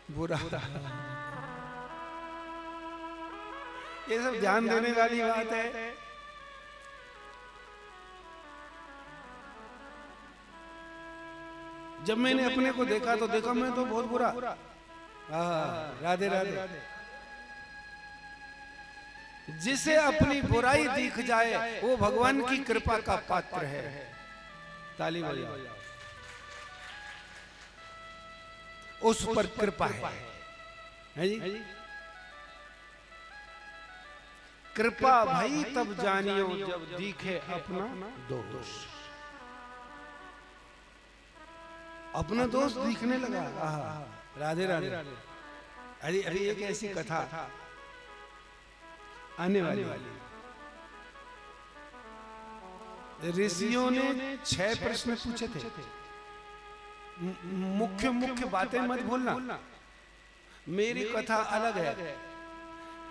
बुरा। ये सब ध्यान देने वाली बात है। जब मैंने अपने को देखा तो देखा मैं तो बहुत बुरा। राधे राधे। जिसे अपनी बुराई दिख जाए वो भगवान की कृपा का पात्र है। ताली बजाओ। उस पर कृपा है जी। कृपा भाई तब जानियो जब दिखे अपना दोष। अपना दोष दिखने लगा। राधे राधे। अरे अरे एक ऐसी कथा आने वाली। ऋषियों ने 6 प्रश्न पूछे थे। मुख्य मुख्य बातें मत भूलना। मेरी कथा अलग है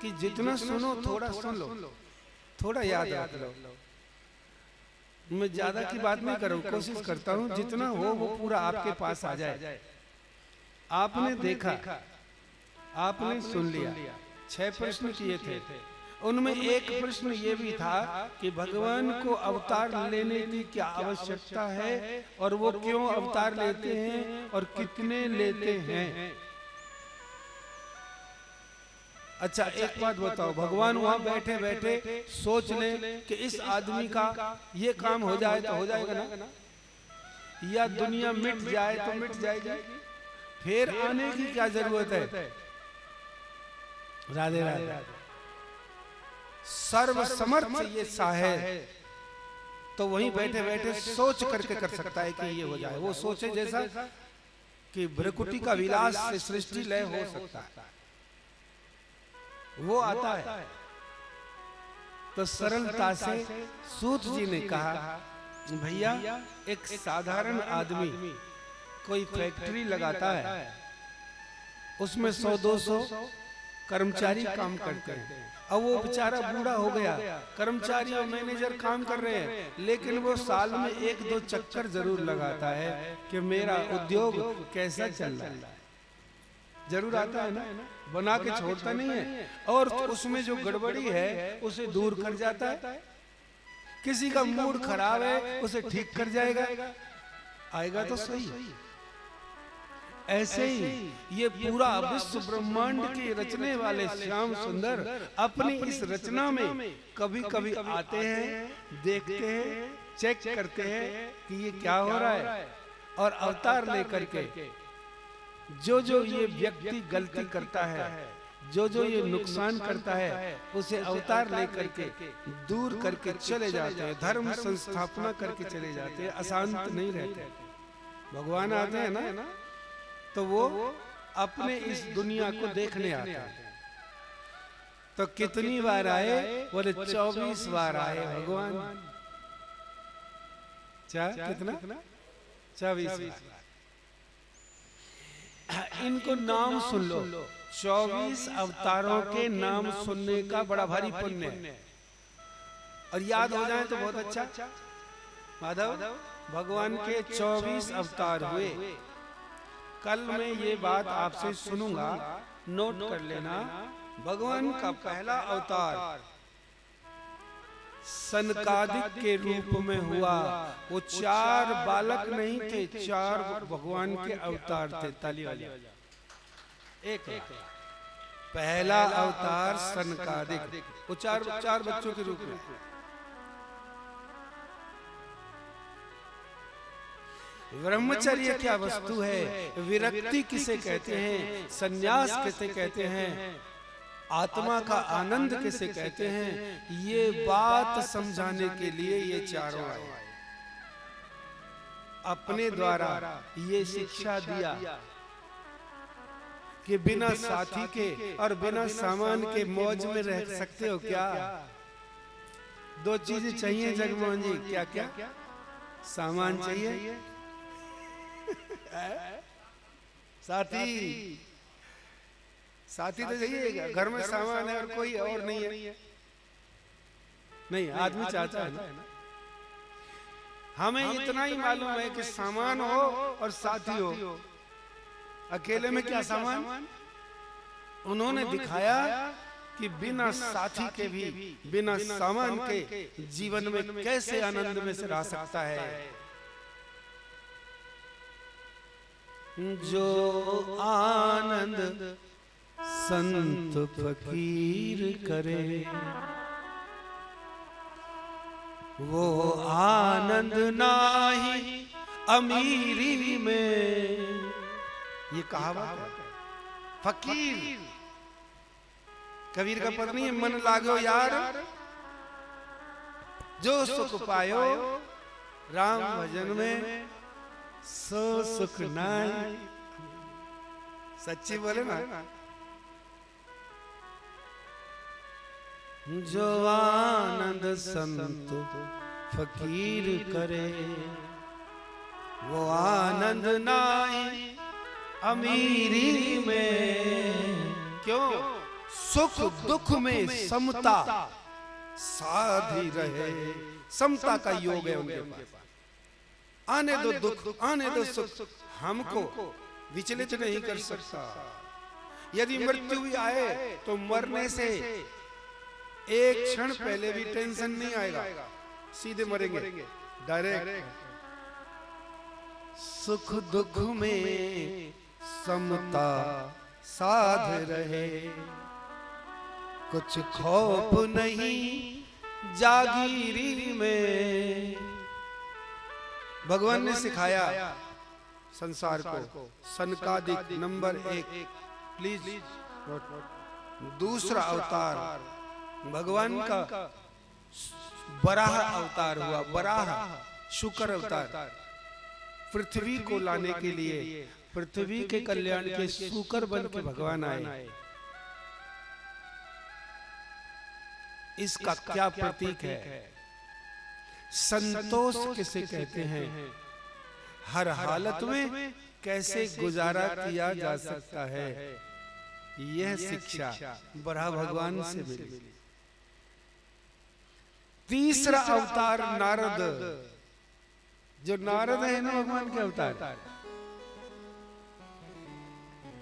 कि जितना सुनो थोड़ा सुन लो, थोड़ा याद रख लो। मैं ज्यादा की बात नहीं करूं, कोशिश करता हूं जितना हो वो पूरा आपके पास आ जाए। आपने देखा, आपने सुन लिया, 6 प्रश्न किए थे। उनमें एक प्रश्न ये भी था कि भगवान को अवतार लेने की क्या आवश्यकता है और वो क्यों अवतार लेते हैं और कितने लेते हैं। अच्छा एक बात बताओ, भगवान वहां बैठे बैठे सोच ले कि इस आदमी का ये काम हो जाए तो हो जाएगा ना, या दुनिया मिट जाए तो मिट जाएगी, फिर आने की क्या जरूरत है। राधे राधे। सर्वसमर्थ ये है तो वहीं बैठे बैठे सोच करके कर सकता है कि ये हो जाए। वो सोचे जैसा कि भ्रकुटी का विलास से सृष्टि लय हो सकता है, वो आता है। तो सरलता से सूत जी ने कहा, भैया एक साधारण आदमी कोई फैक्ट्री लगाता है, उसमें 100-200 कर्मचारी काम करते हैं। अब वो बेचारा बूढ़ा हो गया, कर्मचारी और मैनेजर काम कर रहे हैं, लेकिन वो साल में 1-2 चक्कर जरूर लगाता है कि मेरा उद्योग कैसा चल रहा है। जरूर आता है ना, बना के छोड़ता नहीं है, और उसमें जो गड़बड़ी है उसे दूर कर जाता है। किसी का मूड खराब है उसे ठीक कर जाएगा, आएगा तो सही। ऐसे ही ये पूरा विश्व ब्रह्मांड के रचने वाले श्याम सुंदर अपनी इस रचना में कभी कभी आते हैं, देखते हैं, चेक करते हैं कि ये क्या हो रहा है, और अवतार लेकर के जो जो ये व्यक्ति गलती करता है, जो जो ये नुकसान करता है, उसे अवतार लेकर के दूर करके चले जाते हैं, धर्म संस्थापना करके चले जाते हैं, अशांत नहीं रहते। भगवान आते हैं ना तो वो अपने इस दुनिया को देखने आते हैं। तो कितनी बार आए? बोले 24 बार आए भगवान। कितना? 24 बार। इनको नाम सुन लो, 24 अवतारों के नाम सुनने का बड़ा भारी पुण्य है, और याद हो जाए तो बहुत अच्छा। माधव, भगवान के 24 अवतार हुए। कल मैं ये बात आपसे सुनूंगा, नोट कर लेना। भगवान का पहला अवतार सनकादिक के रूप में हुआ। वो 4 बालक नहीं थे, 4 भगवान के अवतार थे। ताली वाली। एक पहला अवतार सनकादिक, वो 4 बच्चों के रूप में। ब्रह्मचर्य क्या वस्तु है, विरक्ति किसे कहते हैं, संन्यास किसे कहते हैं, आत्मा का आनंद किसे कहते हैं, ये बात समझाने के लिए ये चारों आए। अपने द्वारा ये शिक्षा दिया कि बिना साथी के और बिना सामान के मौज में रह सकते हो क्या। 2 चीजें चाहिए जगमोहन जी, क्या क्या? सामान चाहिए, साथी। साथी तो चाहिए, घर में सामान है और कोई और नहीं है। नहीं, आदमी चाहता है ना। हमें इतना ही मालूम है कि सामान हो और साथी हो, अकेले में क्या सामान? उन्होंने दिखाया कि बिना साथी के भी, बिना सामान के जीवन में कैसे आनंद में से रह सकता है। जो आनंद संत फकीर करे, वो आनंद नाही अमीरी में। ये कहावत है। फकीर, कबीर का पद नहीं है, मन लागो यार जो सुख पायो राम भजन में सो सुख नाई। सच्ची बोले ना। जो आनंद संत फकीर करे, वो आनंद नाई अमीरी में। क्यों? सुख दुख में समता साधी रहे। समता का योग है उनके पास। आने दो दुख, आने दो सुख, हमको विचलित नहीं कर सकता। यदि मृत्यु भी आए तो मरने से एक क्षण पहले भी टेंशन नहीं आएगा, सीधे मरेंगे डायरेक्ट। सुख दुख में समता साध रहे, कुछ खौफ नहीं जागीरी में। भगवान ने सिखाया संसार को। सनकादिक नंबर 1 प्लीज। दूसरा अवतार भगवान का बराह अवतार हुआ। बराह शुक्र अवतार, पृथ्वी को लाने के लिए, पृथ्वी के कल्याण के शुक्र बन के भगवान आए। इसका क्या प्रतीक है? संतोष किसे कहते हैं? हर हालत में कैसे गुजारा किया जा सकता है, यह शिक्षा बराह भगवान से मिली। तीसरा अवतार नारद। जो नारद है ना भगवान के अवतार।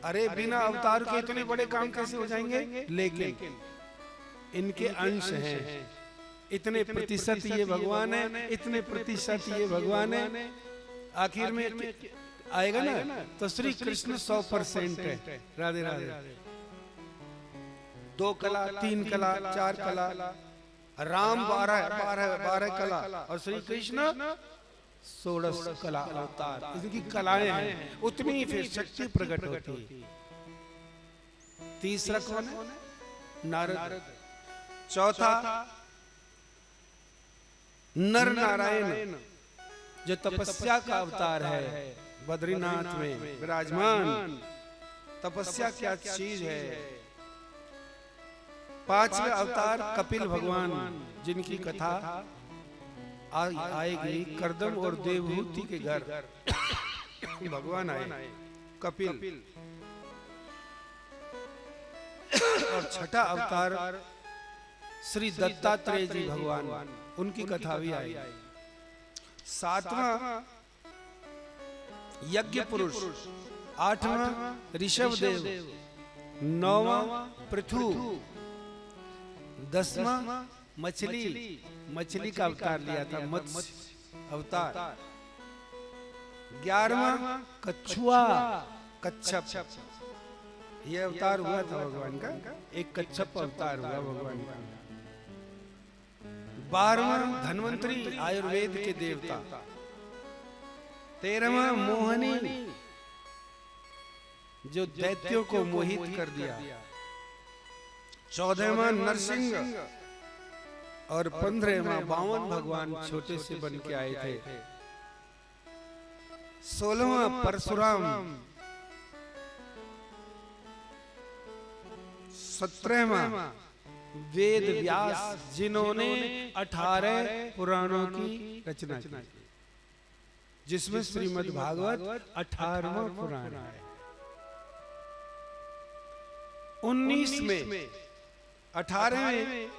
अरे बिना अवतार के इतने बड़े काम कैसे हो जाएंगे? लेकिन इनके अंश हैं। इतने प्रतिशत ये भगवान है, इतने प्रतिशत ये भगवान है। आखिर में आएगा ना तो श्री कृष्ण 100% है। राधे राधे। 2 कला, 3 कला, 4 कला, राम 12 कला और श्री कृष्ण 16 कला अवतार। इनकी कलाएं हैं, उतनी फिर शक्ति प्रकट होती है। तीसरा कौन है? नारद। चौथा नर नारायण, जो तपस्या का अवतार है, बद्रीनाथ में विराजमान। तपस्या क्या चीज है। पांचवें अवतार कपिल भगवान, जिनकी कथा आएगी करदम और देवहूति के घर। भगवान आए कपिल। और छठा अवतार श्री दत्तात्रेय जी भगवान, उनकी कथा भी आई। सातवां यज्ञ पुरुष, 8वां ऋषभ देव, 9वां पृथु, 10वां मछली का अवतार लिया था, मत्स्य अवतार, 11वां कछुआ, कच्छप, ये अवतार हुआ था भगवान का। एक कच्छप अवतार हुआ भगवान का। 12वां धन्वंतरी, आयुर्वेद के देवता। 13वां मोहनी, जो दैत्यों को मोहित कर दिया। 14वां नरसिंह और 15वां बावन भगवान छोटे से बन के आए थे। 16वां परशुराम, 17वां वेद व्यास, जिन्होंने 18 पुराणों की रचना की, जिसमें श्रीमद् भागवत 18वां पुराण है। 19 में 18 में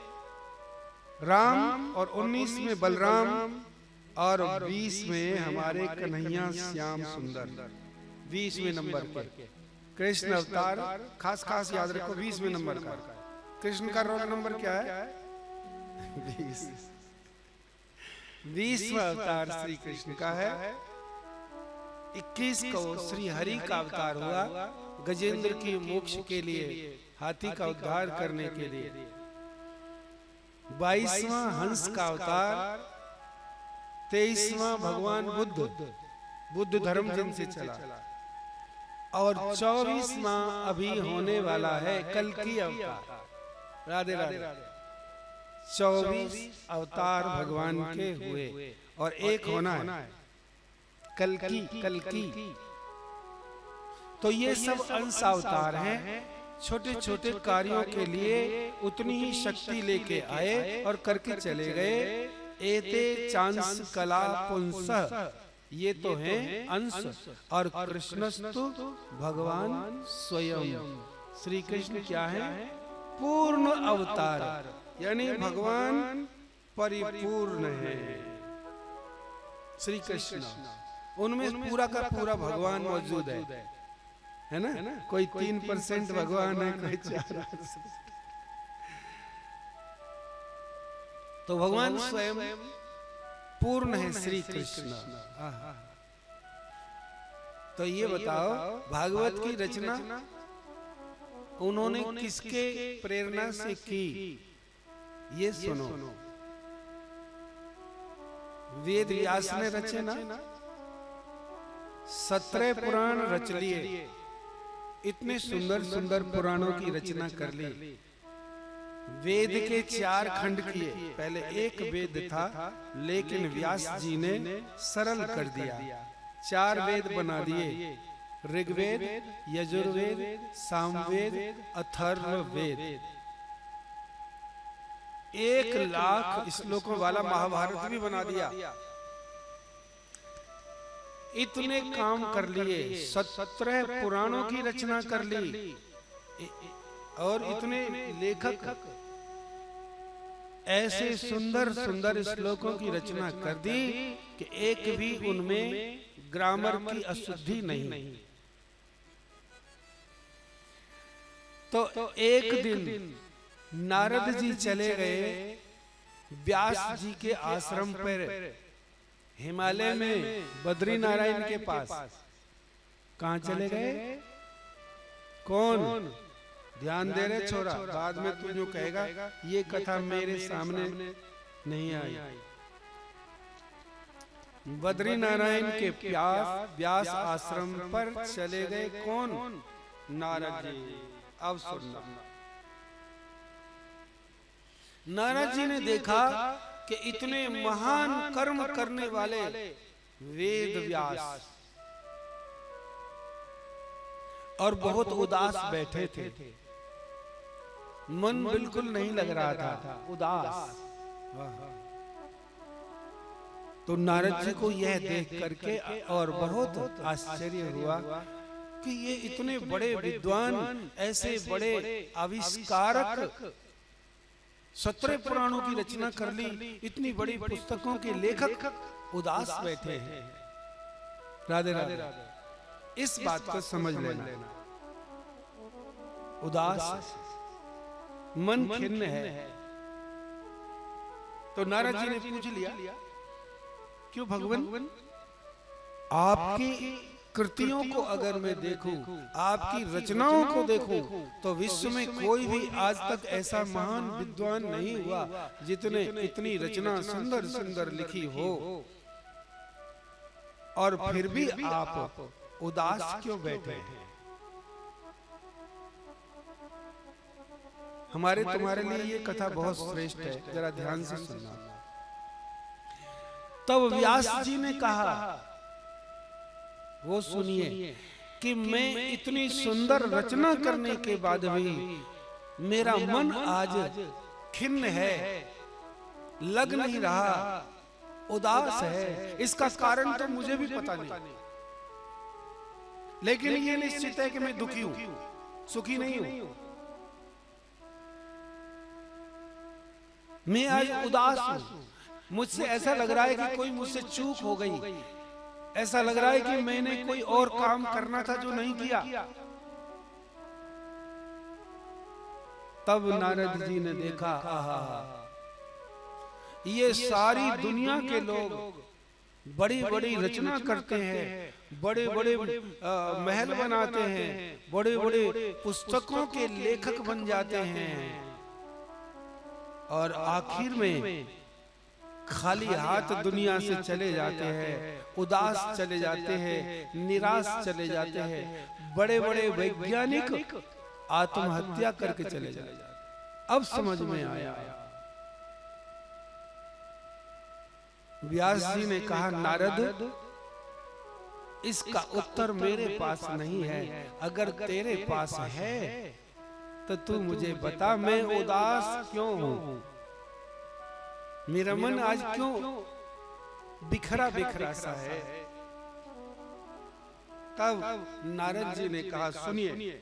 राम और 19 में बलराम और 20 में हमारे कन्हैया श्याम सुंदर, 20वें नंबर पर। कृष्ण अवतार खास खास याद रखो 20वें नंबर का। कृष्ण का रोल नंबर क्या है? 20। 20वां अवतार श्री कृष्ण का है। 21 को श्री हरि का अवतार हुआ, गजेंद्र की मोक्ष के लिए, हाथी का उद्धार करने के लिए। 22वां हंस का अवतार। 23वां भगवान बुद्ध धर्म जिनसे चला। और 24वां अभी होने वाला है कल की अवतार। राधे राधे। 24 अवतार भगवान के हुए और एक होना है कल की। तो ये सब अंश अवतार हैं, छोटे छोटे कार्यों के लिए उतनी ही शक्ति लेके आए और करके चले गए। एते चांस कला पुंसः, ये तो हैं अंश, और कृष्णस्तु भगवान स्वयं। श्री कृष्ण क्या है? पूर्ण अवतार, यानी भगवान परिपूर्ण है। श्री कृष्ण उनमें पूरा का पूरा भगवान मौजूद है ना? कोई 3% भगवान है, कोई 4%। तो भगवान स्वयं पूर्ण है श्री कृष्ण। तो ये बताओ, भागवत की रचना उन्होंने किसके प्रेरणा से की? ये सुनो। वेद व्यास ने रचे ना, 17 पुराण रच लिए। इतने सुंदर सुंदर पुराणों की रचना कर ली। वेद के 4 खंड किए। पहले एक वेद था, लेकिन व्यास जी ने सरल कर दिया। 4 वेद बना दिए, ऋग्वेद, यजुर्वेद, सामवेद, अथर्ववेद। 1 लाख श्लोकों वाला महाभारत भी बना दिया। इतने काम कर लिए, 17 पुराणों की रचना कर ली, और इतने लेखक ऐसे सुंदर सुंदर श्लोकों की रचना कर दी कि एक भी उनमें ग्रामर की अशुद्धि नहीं। तो एक दिन नारद जी चले गए व्यास जी के आश्रम पर, हिमालय में बद्री नारायण के पास। कहां चले गए? कौन? ध्यान दे रहे छोरा, बाद में तू जो कहेगा ये कथा मेरे सामने नहीं आई। बद्री नारायण के व्यास आश्रम पर चले गए। कौन? नारद जी। अब सुनना, नारद जी ने देखा कि इतने महान कर्म करने वाले वेद व्यास और बहुत उदास बैठे थे। मन बिल्कुल नहीं लग रहा था, उदास। तो नारद जी को यह देख करके और बहुत आश्चर्य हुआ कि ये इतने बड़े विद्वान, ऐसे बड़े आविष्कारक, 17 पुराणों की रचना कर ली, इतनी बड़ी पुस्तकों के लेखक उदास बैठे हैं। राधे राधे। इस बात को समझ लेना, उदास, मन खिन्न है। तो नारद जी ने पूछ लिया, क्यों भगवान? आपकी कृतियों को अगर मैं देखूं, आपकी रचनाओं को देखूं, तो विश्व में कोई भी आज तक ऐसा महान विद्वान नहीं हुआ जितने इतनी रचना सुंदर सुंदर लिखी हो, और फिर भी आप उदास क्यों बैठे हैं? हमारे तुम्हारे लिए ये कथा बहुत श्रेष्ठ है, जरा ध्यान से सुनना। तब व्यास जी ने कहा, वो सुनिए, कि मैं इतनी सुंदर रचना करने के बाद भी मेरा मन आज खिन्न है, लग नहीं रहा, उदास है। इसका कारण तो मुझे भी पता नहीं, लेकिन ये निश्चित है कि मैं दुखी हूं, सुखी नहीं हूं। मैं आज उदास हूं। मुझसे ऐसा लग रहा है कि कोई मुझसे चूक हो गई, ऐसा लग रहा है कि मैंने कोई और काम करना था जो नहीं किया। तब नारद जी ने देखा, आहा, ये सारी दुनिया के लोग बड़ी बड़ी रचना करते हैं, बड़े बड़े महल बनाते हैं, बड़े बड़े पुस्तकों के लेखक बन जाते हैं, और आखिर में खाली हाथ दुनिया से चले जाते हैं, उदास चले जाते हैं, निराश चले जाते हैं। बड़े बड़े वैज्ञानिक आत्महत्या करके चले जाते हैं। अब समझ में आया। व्यास जी ने कहा, नारद, इसका उत्तर मेरे पास नहीं है, अगर तेरे पास है तो तू मुझे बता, मैं उदास क्यों हूं, मेरा मन आज क्यों बिखरा बिखरा सा है। तब नारद जी ने कहा, सुनिए,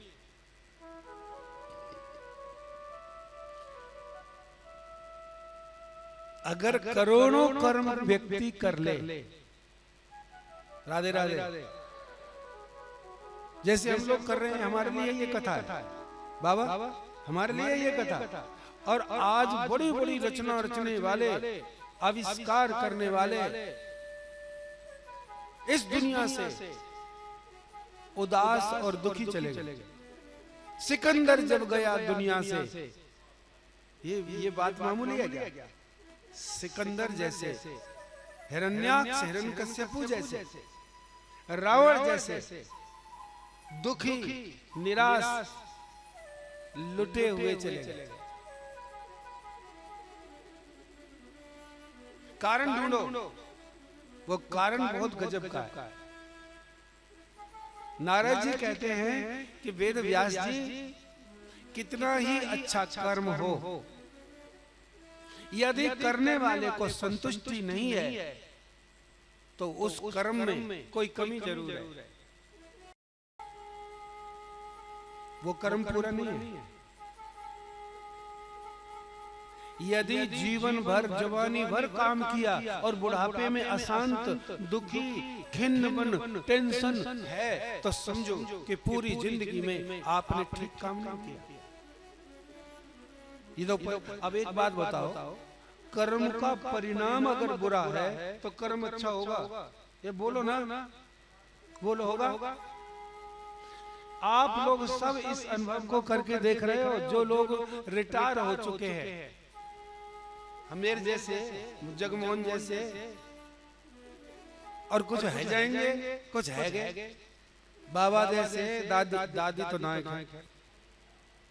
अगर करोड़ों कर्म व्यक्ति कर ले, राधे राधे, जैसे हम लोग कर रहे हैं, हमारे लिए ये कथा है बाबा, हमारे लिए ये कथा, और आज बड़ी बड़ी रचना रचने वाले, आविष्कार करने वाले इस दुनिया से उदास और दुखी चले गए। सिकंदर जब गया दुनिया से, ये बात मामूली है क्या? सिकंदर जैसे, हिरण्याक्ष, हिरण्यकश्यपु जैसे, रावण जैसे दुखी, निराश, लुटे हुए चले गए। कारण ढूंढो, वो कारण बहुत गजब का है। नारद जी कहते हैं कि वेद व्यास जी, कितना ही अच्छा कर्म हो, यदि करने वाले को संतुष्टि नहीं है तो उस कर्म में कोई कमी जरूर है, वो कर्म पूरा नहीं है। यदि जीवन भर, जवानी भर काम किया और बुढ़ापे में अशांत, दुखी, खिन्न मन, टेंशन है, तो समझो कि पूरी जिंदगी में आपने ठीक काम नहीं किया। ये तो अब एक बात बताओ, कर्म का परिणाम अगर बुरा है तो कर्म अच्छा होगा? ये बोलो ना, बोलो होगा? आप लोग सब इस अनुभव को करके देख रहे हो, जो लोग रिटायर हो चुके हैं, हमेर जैसे, जगमोहन जैसे, और कुछ है जाएंगे, कुछ है गए, बाबा जैसे, दादी तो ना है,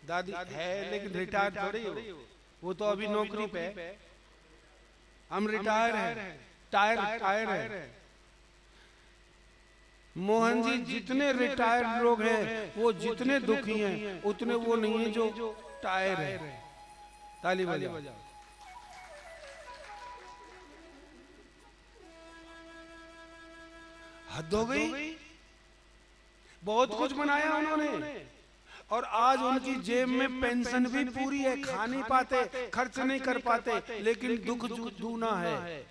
दादी है लेकिन रिटायर थोड़ी हो, वो तो अभी नौकरी पे, हम रिटायर हैं, टायर है। मोहन जी, जितने रिटायर्ड लोग हैं वो जितने दुखी हैं उतने वो नहीं है जो टायर है। ताली बजाओ। हद हो गई, बहुत कुछ बनाया उन्होंने, और आज उनकी जेब में पेंशन भी पूरी है, खा नहीं पाते, खर्च नहीं कर पाते, लेकिन दुख दूना है।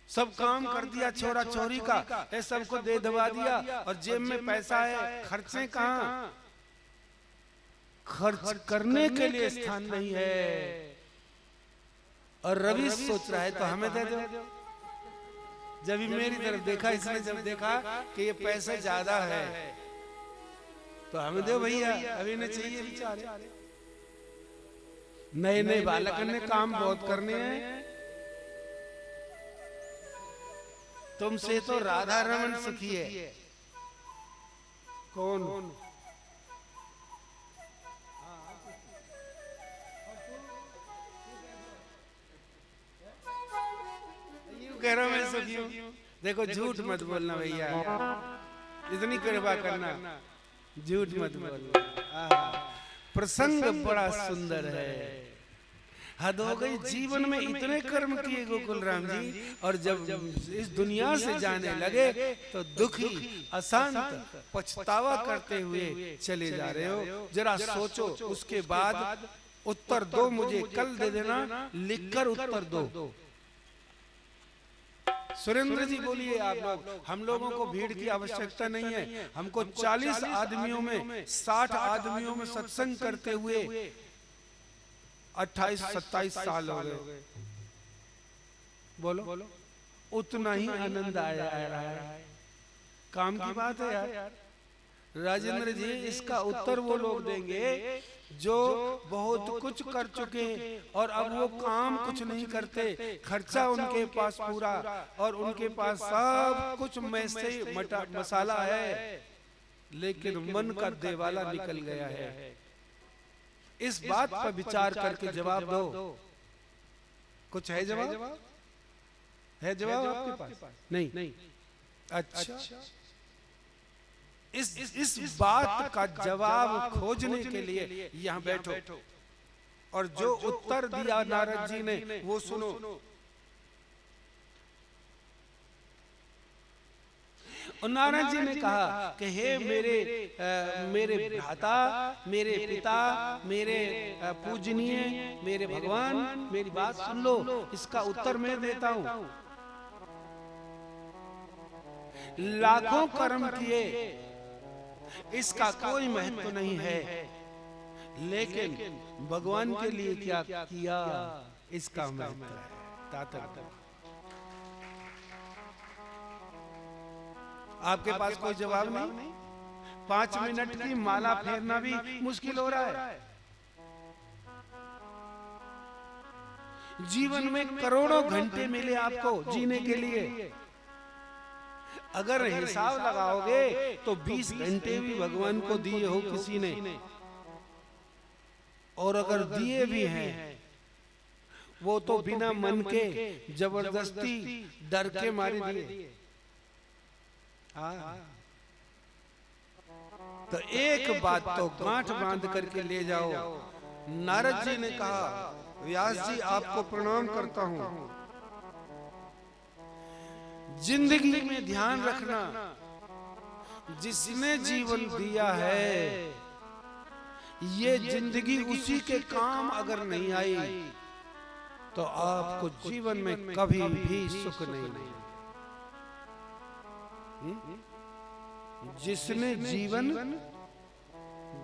सब काम कर दिया छोरा छोरी का, ये सबको दे दबा दिया, और जेब में पैसा है, खर्चे कहाँ? खर्च करने के लिए स्थान नहीं है। और रवि सोच रहा है तो हमें दे दो। जब मेरी तरफ देखा, इसने जब देखा कि ये पैसा ज्यादा है तो हमें दो भैया, अभी न चाहिए बेचारे, नए नए बालक ने काम बहुत करने हैं। तुमसे तो राधा रमन सुखी है। कौन? कह रहा मैं सुखी हूँ। देखो झूठ मत बोलना भैया, इतनी कृपा करना, झूठ मत बोलना। प्रसंग बड़ा सुंदर है। हद हो गई, जीवन में इतने कर्म किए गोकुल राम जी, और जब इस दुनिया से जाने लगे तो दुखी, अशांत, पछतावा करते हुए चले जा रहे हो। जरा सोचो, उसके बाद उत्तर दो, मुझे कल दे देना, लिखकर उत्तर दो। सुरेंद्र जी बोलिए आप लोग। हम लोगों को भीड़ की आवश्यकता नहीं है, हमको 40 आदमियों में 60 आदमियों में सत्संग करते हुए 28-27 साल हो गए। बोलो उतना ही आनंद आया है। काम की बात है यार। राजेंद्र जी, इसका उत्तर वो लोग देंगे जो बहुत कुछ कर चुके और अब वो काम कुछ नहीं करते, खर्चा उनके पास पूरा और उनके पास सब कुछ मैसे मसाला है, लेकिन मन का देवाला निकल गया है। इस बात पर विचार करके जवाब दो। कुछ है जवाब? है जवाब आपके पास? नहीं। अच्छा, इस बात का जवाब खोजने के लिए यहाँ बैठो और जो उत्तर दिया नारद जी ने वो सुनो। और नारद जी ने कहा कि हे मेरे भ्राता, मेरे पिता, मेरे पूजनीय, मेरे भगवान, मेरी बात सुन लो। इसका उत्तर मैं देता हूं। लाखों कर्म किए, इसका कोई महत्व नहीं है, लेकिन भगवान के लिए क्या किया इसका महत्व है। तात्पर्य आपके पास कोई जवाब नहीं? 5 मिनट की माला फेरना भी मुश्किल हो रहा है। जीवन में करोड़ों घंटे मिले आपको जीने के लिए, अगर हिसाब लगाओगे तो 20 घंटे भी भगवान को दिए हो किसी ने, और अगर दिए भी हैं वो तो बिना मन के जबरदस्ती डर के मारे दिए। तो एक बात तो गांठ बांध करके ले जाओ। नारद जी ने कहा, व्यास जी आपको प्रणाम करता हूं। जिंदगी में ध्यान रखना, जिसने जीवन दिया है ये जिंदगी उसी के काम अगर नहीं आई तो आपको जीवन में कभी भी सुख नहीं। जिसने जीवन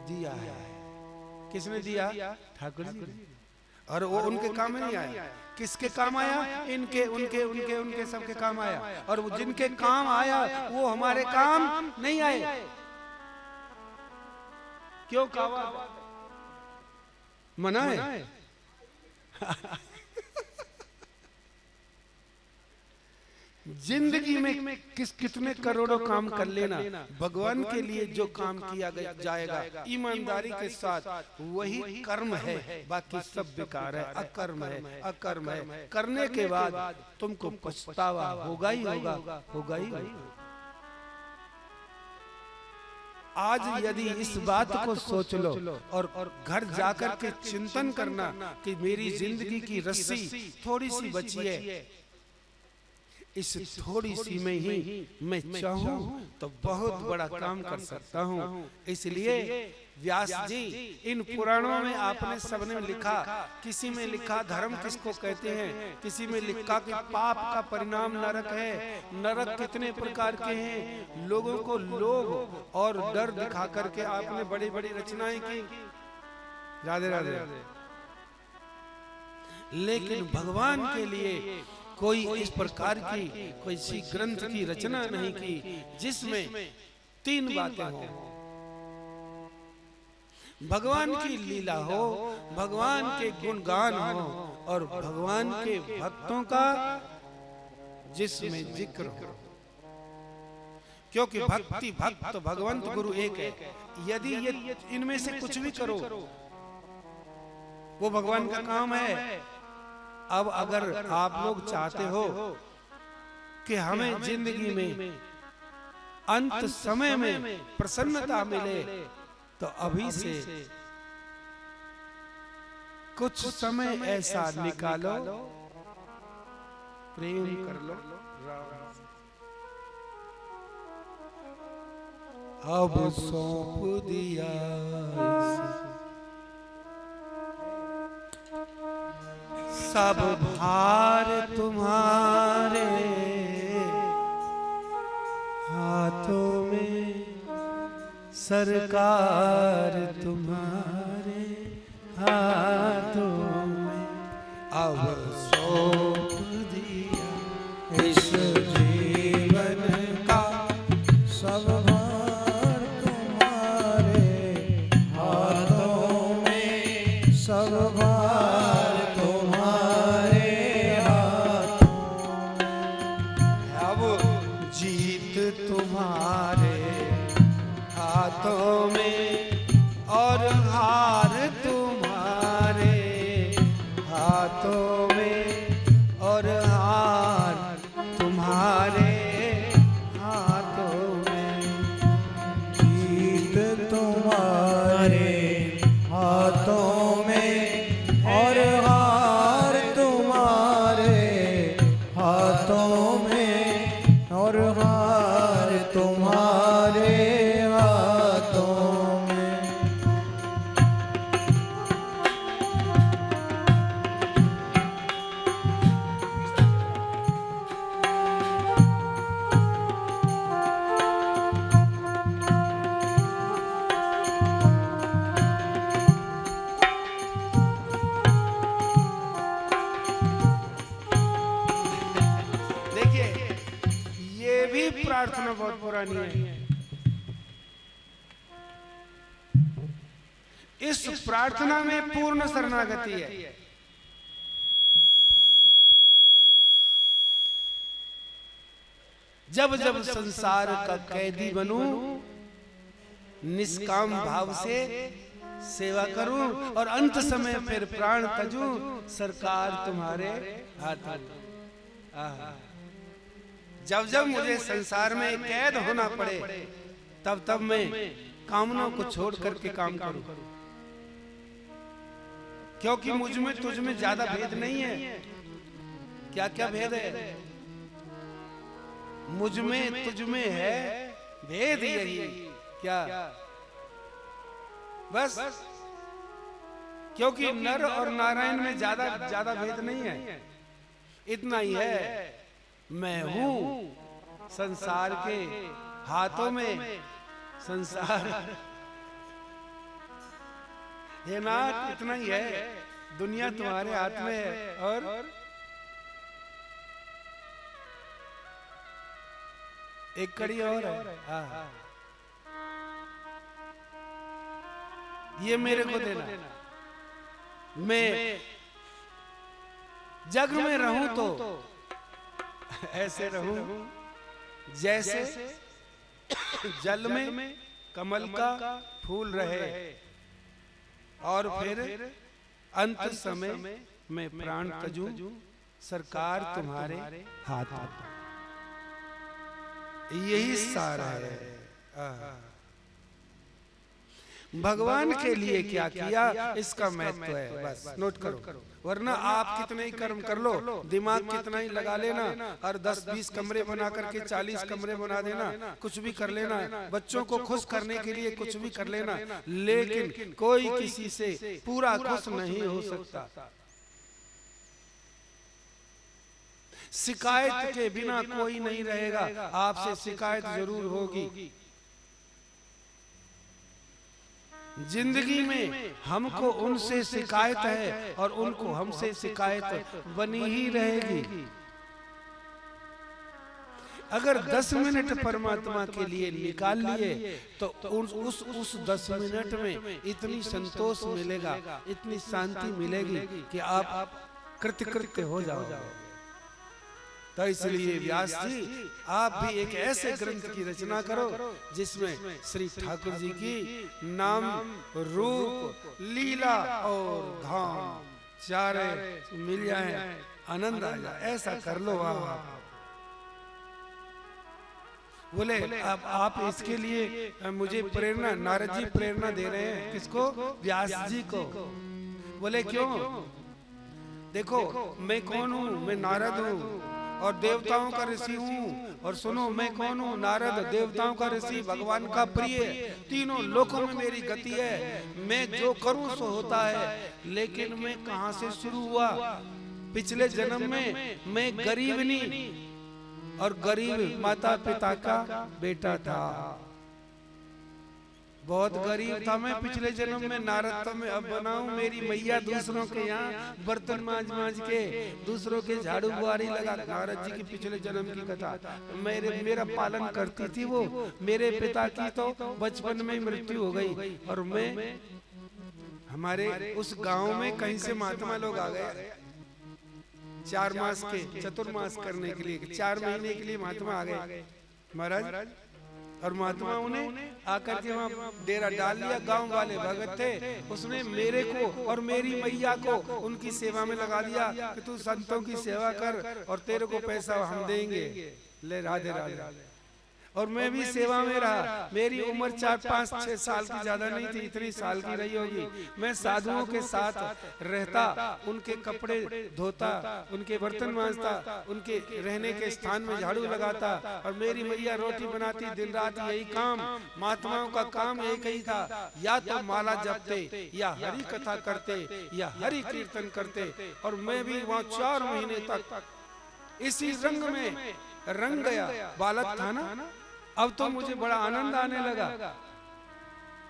दिया है, किसने दिया? ठाकुर जी ने। और वो उनके काम में नहीं आया। किसके काम आया? इनके, उनके, उनके, उनके सबके काम आया। और वो जिनके काम आया वो हमारे काम नहीं आए। क्यों कहा? मना है? जिंदगी में कितने करोड़ों काम कर लेना, भगवान के लिए जो काम किया जाएगा ईमानदारी के साथ वही कर्म है, बाकी सब बेकार है, अकर्म है, अकर्म है। करने के बाद तुमको पछतावा होगा ही होगा, होगा ही होगा। आज यदि इस बात को सोच लो और घर जाकर के चिंतन करना कि मेरी जिंदगी की रस्सी थोड़ी सी बची है, इस थोड़ी सी में ही मैं चाहूं तो बहुत बड़ा काम कर सकता हूं। इसलिए व्यास जी, इन पुराणों में आपने सबने लिखा, किसी में लिखा धर्म किसको कहते हैं, किसी में लिखा कि पाप का परिणाम नरक है। नरक कितने प्रकार के हैं, लोगों को लोभ और डर दिखा करके आपने बड़ी बड़ी रचनाएं की। राधे राधे। लेकिन भगवान के लिए कोई इस प्रकार की कोई सी ग्रंथ की रचना नहीं की जिसमें 3 बातें हो। भगवान की लीला हो, भगवान के गुणगान हो और भगवान के भक्तों का जिसमें जिक्र हो। क्योंकि भक्ति भक्त भगवंत गुरु एक है। यदि ये इनमें से कुछ भी करो वो भगवान का काम है। अब अगर आप लोग चाहते हो कि हमें जिंदगी में अंत समय में प्रसन्नता मिले तो अभी से कुछ समय ऐसा निकालो, प्रेम कर लो। अब सौंप दिया सब भार तुम्हारे, हाथों में सरकार तुम्हारे हाथों में अब सौंप दिया इस जीवन का सब भार तुम्हारे हाथों में, सब भार तुम्हारे हाथों में। अब जीत तुम्हारे हाथों में और हार तुम्हारे हाथों में और हार तुम्हारे हाथों में। जीत तुम्हारे हाथों में और हार तुम्हारे हाथों में और हार तुम्हारे हाथों में। देखिए ये भी प्रार्थना बहुत पुरानी है। इस प्रार्थना में पूर्ण शरणागति है। जब जब संसार का कैदी बनूं, निष्काम भाव से सेवा करूं और अंत समय फिर प्राण तजूं, सरकार तुम्हारे हाथों। जब जब मुझे संसार में कैद होना पड़े, तब तब मैं कामना को छोड़ करके काम करूं, क्योंकि मुझ में तुझ में ज्यादा भेद नहीं है। क्या क्या भेद है? मुझ में तुझ में है भेद यही। क्या? बस क्योंकि नर और नारायण में ज्यादा भेद नहीं है। इतना ही है, मैं हूं संसार के हाथों में, संसार हे नाथ, इतना ही है। दुनिया तुम्हारे हाथ में है। और एक कड़ी और है। हाँ, ये मेरे को देना। मैं जग में रहूं तो ऐसे रहूं जैसे जल में कमल का फूल रहे, और फिर अंत समय में प्राण तजूं, सरकार तुम्हारे हाथ। यही सार है। भगवान के लिए क्या किया, इसका महत्व है। बस नोट करो, वरना आप कितने ही कर्म कर लो, दिमाग कितना ही लगा लेना, और 10-20 कमरे बना करके 40 कमरे बना देना, कुछ भी कर लेना, बच्चों को खुश करने के लिए कुछ भी कर लेना, लेकिन कोई किसी से पूरा खुश नहीं हो सकता। शिकायत के बिना कोई नहीं रहेगा, आपसे शिकायत जरूर होगी। जिंदगी में हमको उनसे शिकायत है और उनको हमसे शिकायत बनी ही रहेगी। अगर 10 मिनट परमात्मा के लिए निकाल लिए तो उस 10 मिनट में इतनी संतोष मिलेगा, इतनी शांति मिलेगी कि आप कृतकृत्य हो जाओगे। तो इसलिए व्यास जी, आप भी एक ऐसे ग्रंथ की रचना करो जिसमें श्री ठाकुर जी की नाम, रूप, लीला और धाम चारे मिल जाए, आनंद आ जाए। ऐसा कर लो आप। बोले अब आप इसके लिए मुझे प्रेरणा, नारद जी प्रेरणा दे रहे हैं। किसको? व्यास जी को। बोले क्यों? देखो मैं कौन हूँ? मैं नारद हूँ और देवताओं का ऋषि हूँ। और सुनो, मैं कौन हूँ? नारद, देवताओं का ऋषि, भगवान का प्रिय, तीनों लोकों में मेरी गति है। मैं जो करूँ सो होता है। लेकिन मैं कहाँ से शुरू हुआ? पिछले जन्म में मैं गरीबनी और गरीब माता पिता का बेटा था। बहुत गरीब था मैं पिछले जन्म में, नारद तो मैं अब बनाऊं मेरी मैया दूसरों के यहाँ बर्तन मांझ मांझ के, दूसरों के झाड़ू बुआरी लगा। नारद जी की पिछले जन्म की कथा, मेरा पालन करती थी वो। मेरे पिता की तो बचपन में मृत्यु हो गई और मैं हमारे उस गांव में कहीं से महात्मा लोग आ गए 4 मास के चतुर्मास करने के लिए, 4 महीने के लिए महात्मा आ गए महाराज। और महात्माओं ने आकर के वहाँ डेरा डाल लिया। गांव वाले भगत थे, उसने मेरे को और मेरी मैया को उनकी सेवा में लगा दिया कि तू संतों की सेवा कर और तेरे को पैसा हम देंगे। ले राधे राधे। और मैं भी सेवा में रहा। मेरी उम्र 4, 5, 6 साल की ज्यादा नहीं थी, इतनी साल की रही होगी। मैं साधुओं के साथ रहता, उनके कपड़े धोता, उनके बर्तन मांजता, उनके रहने के स्थान में झाड़ू लगाता और मेरी मैया रोटी बनाती। दिन रात यही काम, महात्माओं का काम एक ही था, या तो माला जपते या हरि कथा करते या हरि कीर्तन करते। और मैं भी वहाँ 4 महीने तक इसी रंग में रंग गया। बालक था ना, अब तो मुझे बड़ा आनंद आने लगा।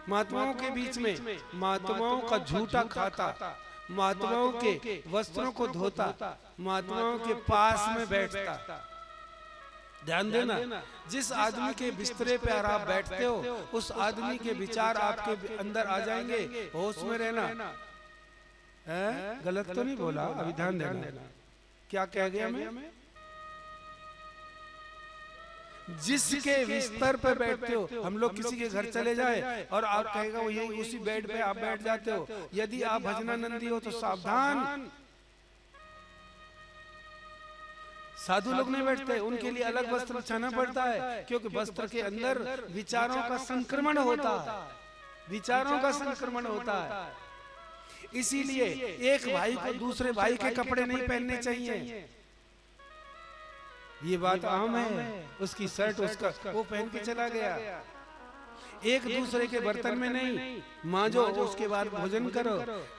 महात्माओं के बीच में महात्माओं का झूठा खाता, महात्माओं के वस्त्रों को धोता, महात्माओं के पास में बैठता। ध्यान देना, जिस आदमी के बिस्तरे पे आप बैठते हो उस आदमी के विचार आपके अंदर आ जाएंगे। होश में रहना। गलत तो नहीं बोला? अभी ध्यान देना। क्या कह गया मैं? जिसके बिस्तर पे बैठते हो, हम लोग किसी के घर चले जाए और आप कहेगा वो यही उसी बेड पे आप बैठ जाते हो। यदि आप भजनानंदी हो तो सावधान, साधु लोग नहीं बैठते, उनके लिए अलग वस्त्र बिछाना पड़ता है, क्योंकि वस्त्र के अंदर विचारों का संक्रमण होता है, विचारों का संक्रमण होता है। इसीलिए एक भाई को दूसरे भाई के कपड़े नहीं पहनने चाहिए। ये बात आम है। उसकी शर्ट उसका वो पहन के चला गया। एक दूसरे के बर्तन में नहीं मांजो, उसके बाद भोजन करो।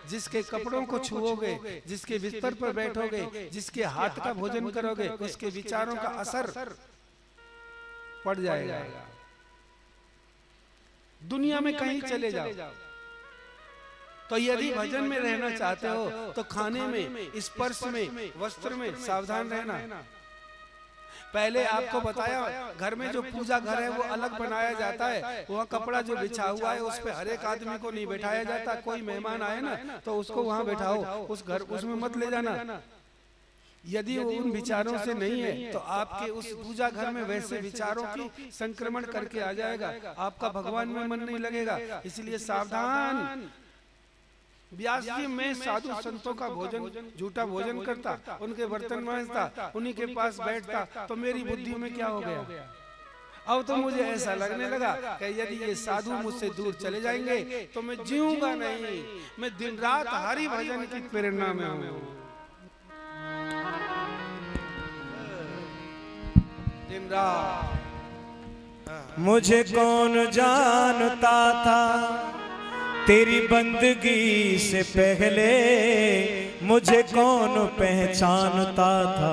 जिसके कपड़ों को छुओगे, जिसके बिस्तर पर बैठोगे, जिसके हाथ का भोजन करोगे, उसके विचारों का असर पड़ जाएगा। दुनिया में कहीं चले जाओ, तो यदि भजन में रहना चाहते हो तो खाने में, स्पर्श में, वस्त्र में सावधान रहना। पहले आपको बताया, घर में जो पूजा घर है वो अलग बनाया जाता है। वह कपड़ा जो बिछा हुआ है उस पे हर एक आदमी को नहीं बैठाया जाता। कोई मेहमान आए ना तो उसको वहाँ बैठाओ, उस घर उसमें मत ले जाना। यदि वो उन विचारों से नहीं है तो आपके उस पूजा घर में वैसे विचारों की संक्रमण करके आ जाएगा, आपका भगवान में मन नहीं लगेगा। इसलिए सावधान। व्यास जी, मैं साधु संतों का भोजन, झूठा भोजन करता, उनके बर्तन मांजता, उन्हीं के पास बैठता, तो मेरी बुद्धि में क्या हो गया? अब तो मुझे ऐसा लगने लगा कि यदि ये साधु मुझसे दूर चले जाएंगे तो मैं जीऊंगा नहीं। मैं दिन रात हरि भजन की प्रेरणा में हूँ, दिन रात। मुझे कौन जानता था तेरी बंदगी से पहले, मुझे कौन पहचानता था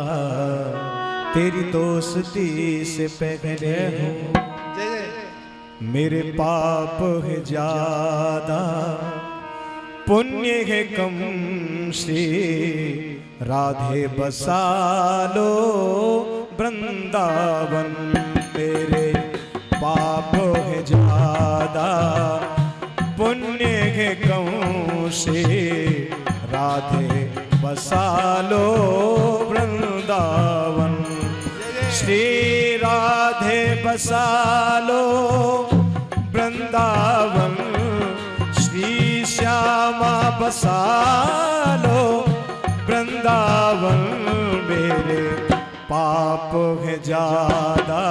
तेरी दोस्ती से पहले। मेरे पाप है ज्यादा, पुण्य है कम, श्री राधे बसा लो वृंदावन। मेरे पाप है ज्यादा, पुण्य के कौं से राधे बसा लो वृंदावन। श्री राधे बसा लो वृंदावन, श्री श्यामा बसा लो वृंदावन। मेरे पाप है ज्यादा,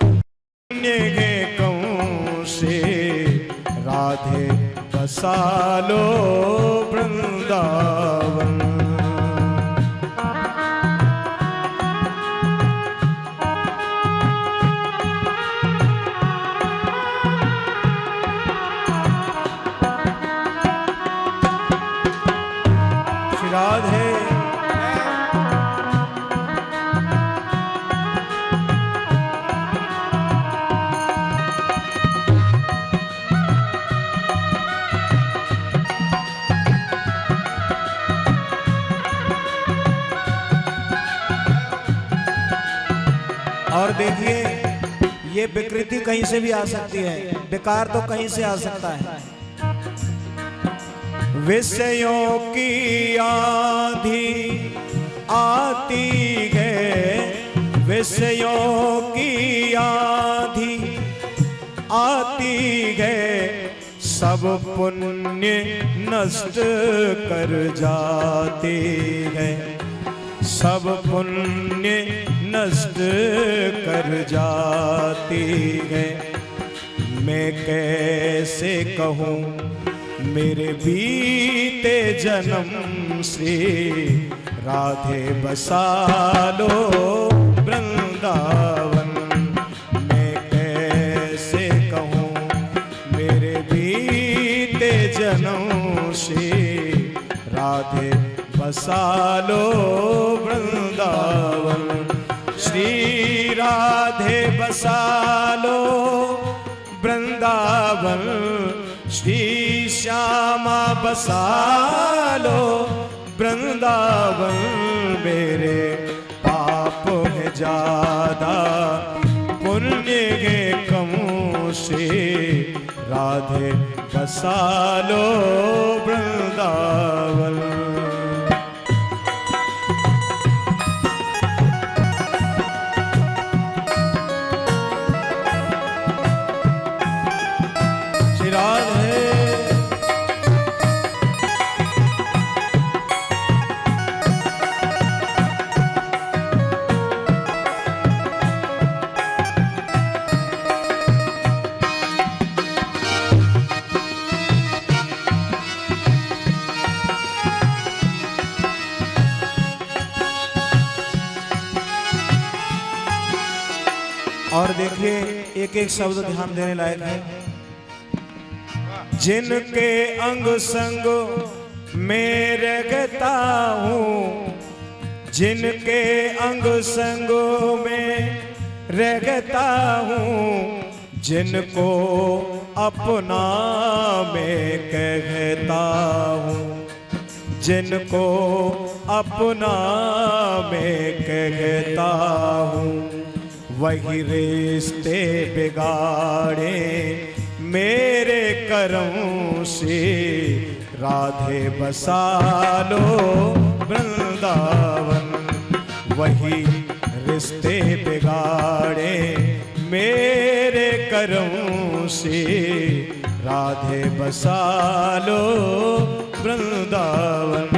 पुण्य के कौं से राधे बसा लो वृंदावन। श्री राधे देखिए ये विकृति कहीं से भी आ सकती है, विकार तो कहीं से आ सकता है। विषयों की आंधी आती है, विषयों की आंधी आती है, सब पुण्य नष्ट कर जाती है, सब पुण्य नष्ट कर जाती है। मैं कैसे कहूँ मेरे बीते जन्म से, राधे बसा लो वृंदावन। मैं कैसे कहूँ मेरे बीते जन्म से, राधे बसा लो वृंदावन। श्री राधे बसा लो वृंदावन, श्री श्यामा बसा लो वृंदावन। मेरे पाप है ज्यादा पुण्य है कम से, राधे बसा लो वृंदावन। श्री राधे और देखिए एक एक शब्द ध्यान देने लायक है। जिनके अंग संग में रहता हूँ, जिनके अंग संग में रहता हूँ, जिनको अपना मैं कहता हूँ, जिनको अपना मैं कहता हूँ, वही रिश्ते बिगाड़े मेरे कर्म से, राधे बसा लो वृंदावन। वही रिश्ते बिगाड़े मेरे कर्म से, राधे बसा लो वृंदावन।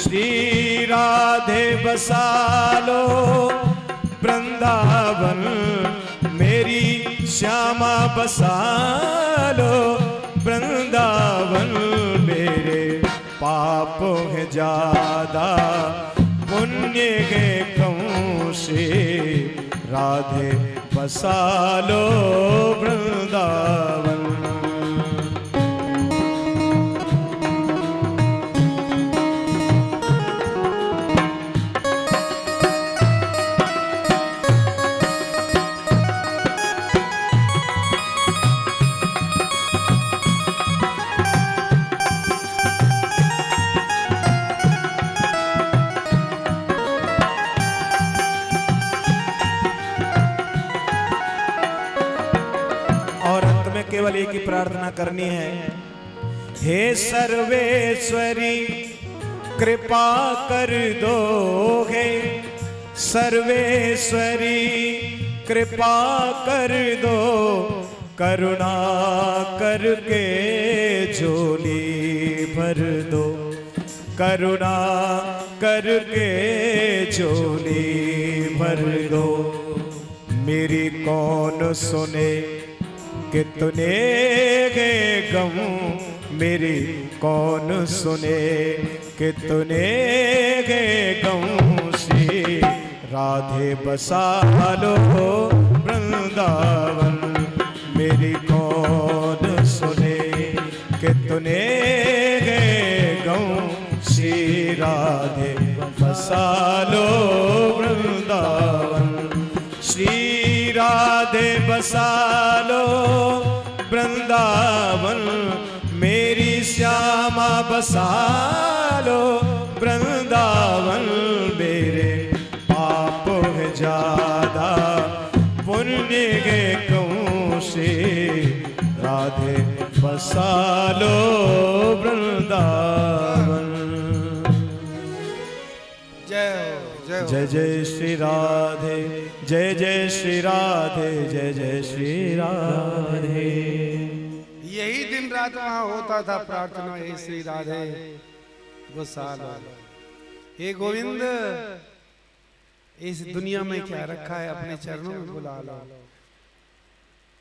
श्री राधे बसा लो वृंदावन, मेरी श्यामा बसा लो वृंदावन। मेरे पाप है ज्यादा पुण्य है कम से, राधे बसा लो वृंदावन। केवल एक ही प्रार्थना करनी है। हे सर्वेश्वरी कृपा कर दो, हे सर्वेश्वरी कृपा कर दो, करुणा करके झोली भर दो, करुणा करके झोली भर दो। मेरी कौन सुने कितने के गम, मेरी कौन सुने कितने के गम से, राधे बसा लो वृंदावन। मेरी कौन सुने कितने के गम से, राधे बसा लो वृंदावन। श्री राधे बसा लो वृंदावन, मेरी श्यामा बसा लो वृंदावन। मेरे पाप है ज्यादा बसालो वृंदावन। जय हो, जय हो। जय जय श्री राधे, जय जय श्री राधे, जय जय श्री राधे। यही दिन रात वहां होता था प्रार्थना, हे श्री राधे गोसालो। हे गोविंद, इस दुनिया में क्या रखा है, अपने चरणों में बुला लो।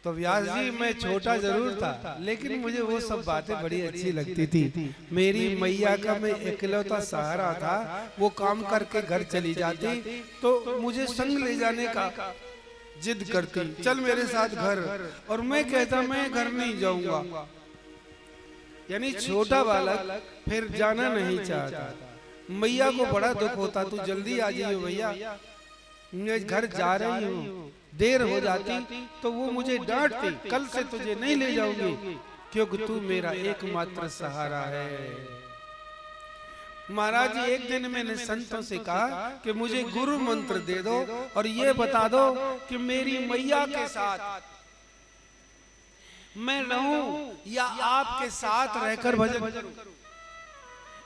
तो व्यास जी, मैं छोटा जरूर था, लेकिन मुझे वो सब बातें बड़ी अच्छी लगती थी। मेरी मैया का मैं इकलौता सहारा था। वो काम करके घर चली जाती तो मुझे संग ले जाने का जिद करती, चल मेरे साथ घर। और मैं कहता मैं घर नहीं जाऊंगा। यानी छोटा बालक फिर जाना नहीं चाहता। मैया को बड़ा दुख होता, तू जल्दी आ जाइए भैया, मैं घर जा रही हूँ, देर हो जाती तो वो मुझे डांटती, कल से तुझे नहीं ले जाऊंगी क्योंकि तू मेरा एकमात्र सहारा है। महाराज जी, एक दिन मैंने संतों से कहा कि मुझे गुरु मंत्र दे दो और ये बता दो कि मेरी मैया के साथ मैं रहूं या आपके साथ रहकर भजन करूं।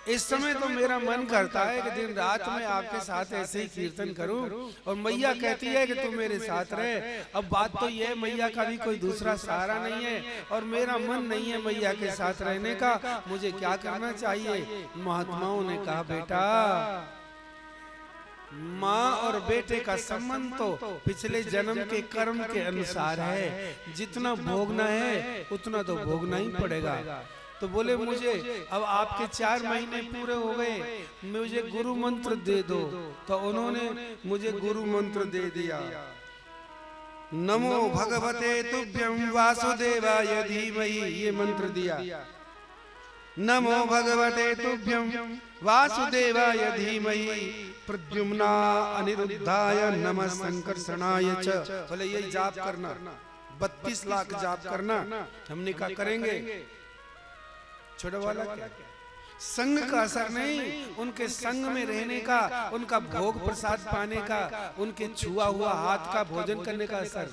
इस समय तो मेरा मन करता है कि दिन रात में आपके साथ ऐसे ही कीर्तन करूं, और मैया कहती है कि तू मेरे साथ रहे। अब बात तो ये, मैया का भी कोई दूसरा सहारा नहीं है और मेरा मन नहीं है मैया के साथ रहने का। मुझे क्या करना चाहिए? महात्माओं ने कहा, बेटा, माँ और बेटे का संबंध तो पिछले जन्म के कर्म के अनुसार है। जितना भोगना है उतना तो भोगना ही पड़ेगा। तो बोले, मुझे अब आपके 4 महीने पूरे हो गए, मुझे गुरु मंत्र दे दो। तो उन्होंने मुझे गुरु मंत्र दे दिया। नमो भगवते तुभ्यं वासुदेवाय धीमहि, ये मंत्र दिया। नमो भगवते तुभ्यं वासुदेवाय धीमहि प्रद्युम्ना अनिरुद्धाय नमः संकर्षणाय च। बोले यही जाप करना, 32 लाख जाप करना। हमने कहा करेंगे। छोटा वाला क्या, संग का असर नहीं, उनके संग में रहने का, उनका भोग प्रसाद पाने का, उनके छुआ हुआ हाथ का भोजन करने का असर।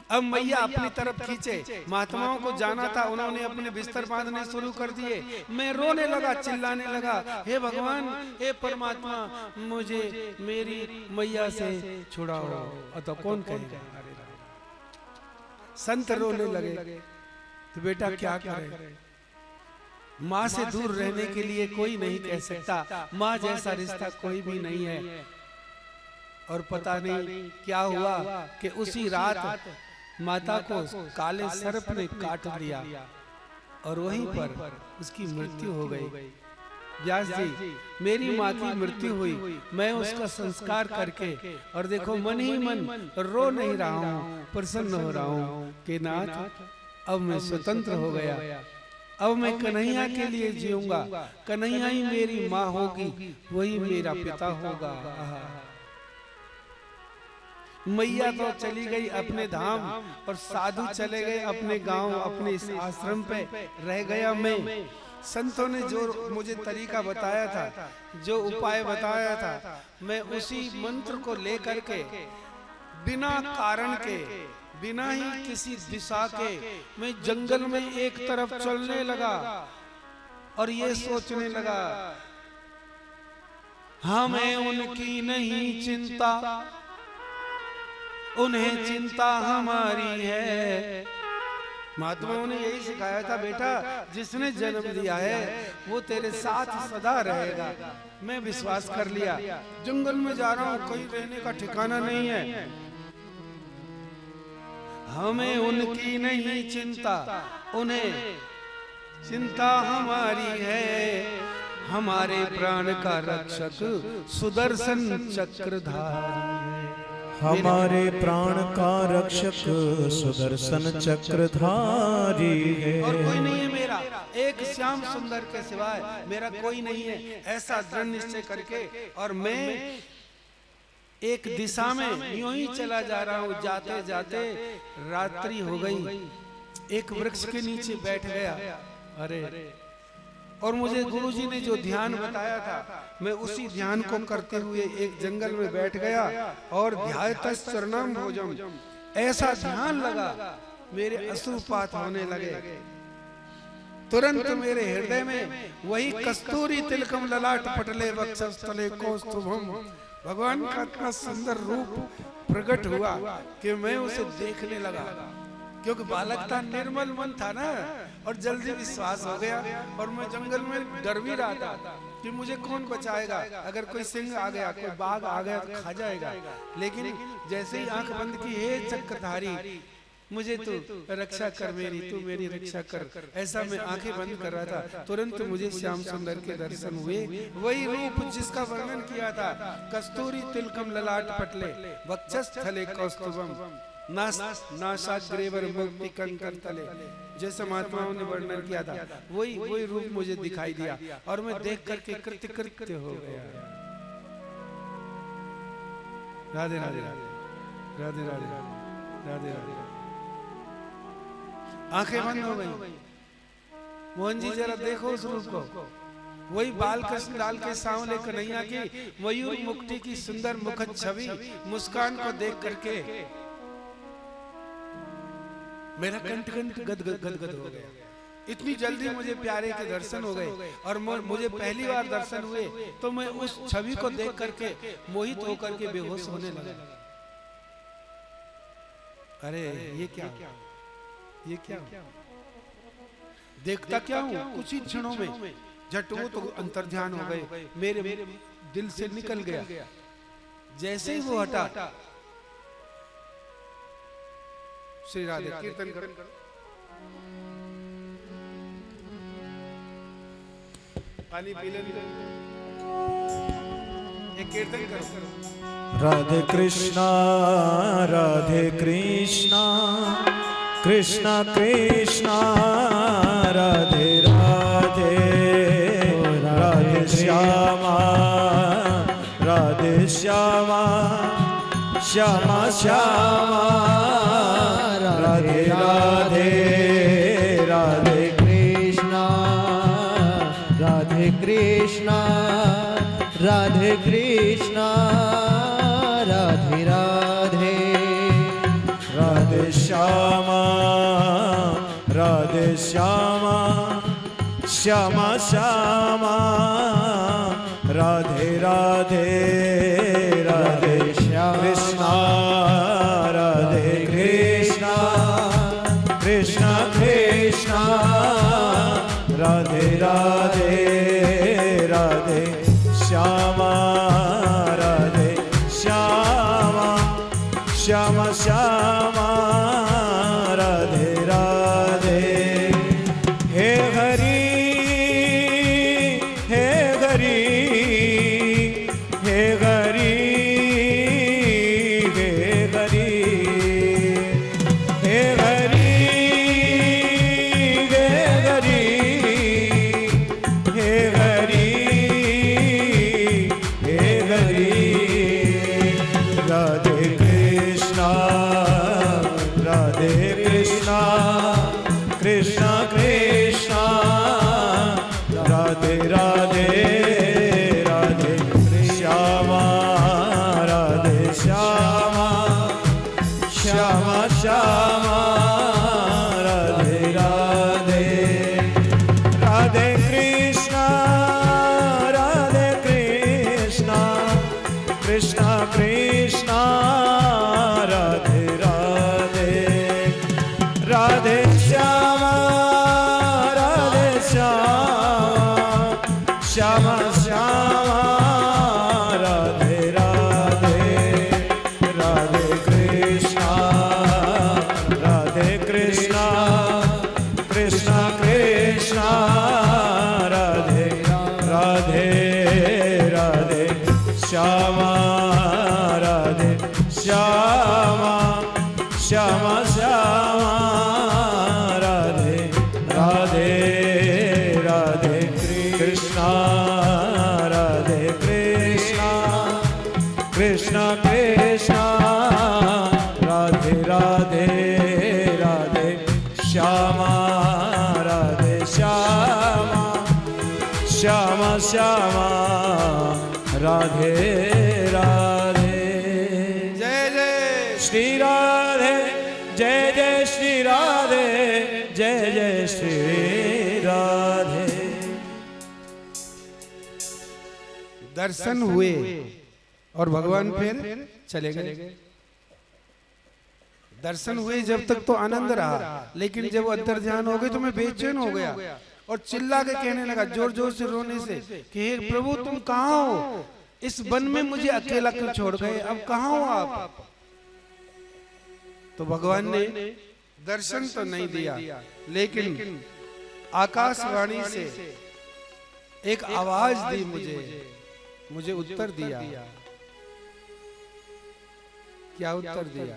अब मैया अपनी तरफ खींचे, महात्माओं को जाना था, उन्होंने अपने बिस्तर बांधने शुरू कर दिए। मैं रोने लगा, चिल्लाने लगा, हे भगवान, हे परमात्मा, मुझे मेरी मैया से छुड़ाओ। तो कौन कहेगा? संत रोने लगे। तो बेटा क्या करे? माँ से दूर रहने के लिए कोई नहीं कह सकता, माँ जैसा रिश्ता कोई भी नहीं है। और पता नहीं क्या हुआ कि उसी रात माता को काले सर्प ने काट लिया और वहीं पर उसकी मृत्यु हो गई। व्यास जी, मेरी माँ की मृत्यु हुई, मैं उसका संस्कार करके, और देखो मन ही मन रो नहीं रहा हूँ, प्रसन्न हो रहा हूँ कि नाथ, अब मैं स्वतंत्र हो गया। अब मैं कन्हैया के लिए जीऊंगा। कन्हैया ही मेरी माँ होगी, वही मेरा पिता होगा। मैया तो चली गई अपने धाम और साधु चले गए अपने गांव, अपने इस आश्रम पे रह गया मैं। संतों ने जो मुझे तरीका बताया था, जो उपाय बताया था, मैं उसी मंत्र को लेकर के बिना कारण के, बिना ही किसी दिशा के, मैं जंगल में एक तरफ चलने लगा और ये सोचने लगा, हमें उनकी नहीं चिंता, उन्हें चिंता हमारी है। महात्माओं ने यही सिखाया था, बेटा, जिसने जन्म दिया है वो तेरे साथ सदा रहेगा। मैं विश्वास कर लिया। जंगल में जा रहा हूँ, कहीं रहने का ठिकाना नहीं है। हमें उनकी नहीं चिंता, उन्हें चिंता हमारी है। हमारे प्राण का रक्षक सुदर्शन चक्रधारी है। हमारे प्राण का रक्षक सुदर्शन चक्रधारी है। और कोई नहीं है मेरा, एक श्याम सुंदर के सिवाय मेरा कोई नहीं है, ऐसा दृढ़ निश्चय करके। और मैं एक दिशा में यूं ही चला जा रहा हूँ। जाते जाते रात्रि हो गई, एक वृक्ष के नीचे बैठ गया। अरे, और मुझे गुरुजी ने जो ध्यान बताया था, मैं उसी ध्यान को करते हुए एक जंगल में बैठ गया और ध्यायतस् चरणाम्भोजम्, ऐसा ध्यान लगा, मेरे अश्रुपात होने लगे। तुरंत मेरे हृदय में वही कस्तूरी तिलकम ललाट पटले वक्षस्थले कौस्तुभम, भगवान का इतना सुंदर रूप प्रकट हुआ कि मैं उसे देखने लगा। क्योंकि बालक था, निर्मल मन था ना, और जल्दी विश्वास हो गया। और मैं जंगल में डर भी रहा था कि मुझे कौन बचाएगा, अगर कोई सिंह आ गया, कोई बाघ आ गया तो खा जाएगा। लेकिन जैसे ही आंख बंद की, हे चक्रधारी मुझे तू रक्षा कर, तू मेरी रक्षा कर, ऐसा मैं आंखें बंद कर रहा था। तुरंत मुझे श्याम सुंदर के दर्शन हुए, वही रूप जिसका वर्णन किया था, कस्तूरी तिलकम ललाट पटले वक्षस्थले कौस्तुभम नासाग्रेवर मुक्ति कंकर तले, जैसे महात्माओं ने वर्णन किया था, वही रूप मुझे दिखाई दिया। और मैं देख करके कृत्य कृत्य हो गया। राधे राधे राधे राधे राधे राधे राधे। आंखें बंद हो गई। मोहन जी जरा देखो उस रूप को, वही बाल कृष्ण लाल के सांवले कन्हैया की मयूर मुक्ति की सुंदर मुखद छवि, मुस्कान को देख करके मेरा कंठ गदगद हो गया। इतनी जल्दी मुझे प्यारे के दर्शन हो गए, और मुझे पहली बार दर्शन हुए तो मैं उस छवि को देख करके मोहित होकर के बेहोश होने लगा। अरे ये क्या, ये क्या, देखता क्या हूँ, कुछ ही क्षणों में झट वो तो अंतर्ध्यान हो गए, मेरे दिल से निकल गया। जैसे ही वो हटा, श्री राधे कीर्तन करो। पानी पी ले, एक कीर्तन करो। राधे कृष्णा कृष्णा कृष्णा राधे राधे, राधे श्यामा श्यामा श्यामा राधे राधे, राधे कृष्णा राधे कृष्णा राधे कृष्णा राधे राधे, राधे श्यामा श्यामा श्यामा राधे राधे, राधे कृष्णा राधे कृष्णा कृष्णा कृष्णा राधे राधे, राधे श्यामा श्यामा श्यामा राधे राधे। हे हरि हे हरि हे हरि हे हरि हे हरि हे हरि हे हरि, राधे कृष्णा कृष्णा कृष्णा राधे राधे, राधे श्यामा श्यामा श्यामा राधे राधे, राधे कृष्णा कृष्णा कृष्णा राधे राधे, राधे श्यामा श्यामा श्यामा राधे राधे, राधे कृष्णा कृष्णा कृष्णा राधे राधे, राधे श्यामा श्यामा श्यामा श्यामा राधे राधे, राधे कृष्णा कृष्णा कृष्णा राधे राधे, राधे श्यामा श्यामा श्यामा राधे राधे। जय जय श्री राधे। श्री राधे, जय जय श्री राधे। दर्शन हुए और भगवान फिर चले गए। दर्शन हुए जब तक तो आनंद रहा, लेकिन जब अंतर ध्यान हो गई तो मैं बेचैन हो गया और चिल्ला के कहने लगा जोर जोर से रोने से कि हे प्रभु तुम कहाँ हो? इस वन में मुझे अकेला क्यों छोड़ गए? अब कहाँ हो आप? तो भगवान ने दर्शन तो नहीं दिया, लेकिन आकाशवाणी से एक आवाज दी मुझे उत्तर दिया। क्या उत्तर दिया?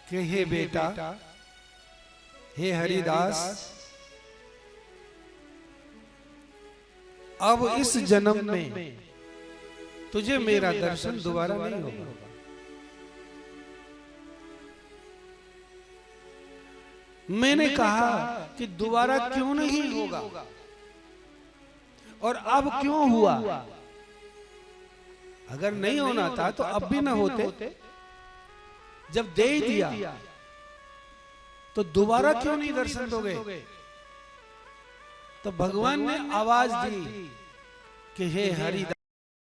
कि हे बेटा, हे हरिदास, अब इस जन्म में तुझे मेरा दर्शन दोबारा नहीं होगा। मैंने कहा कि दोबारा क्यों नहीं होगा और अब क्यों हुआ? अगर नहीं होना था तो अब भी ना होते। जब दे ही दिया तो दोबारा क्यों नहीं दर्शन दोगे? तो भगवान ने आवाज दी कि हे हरिदास,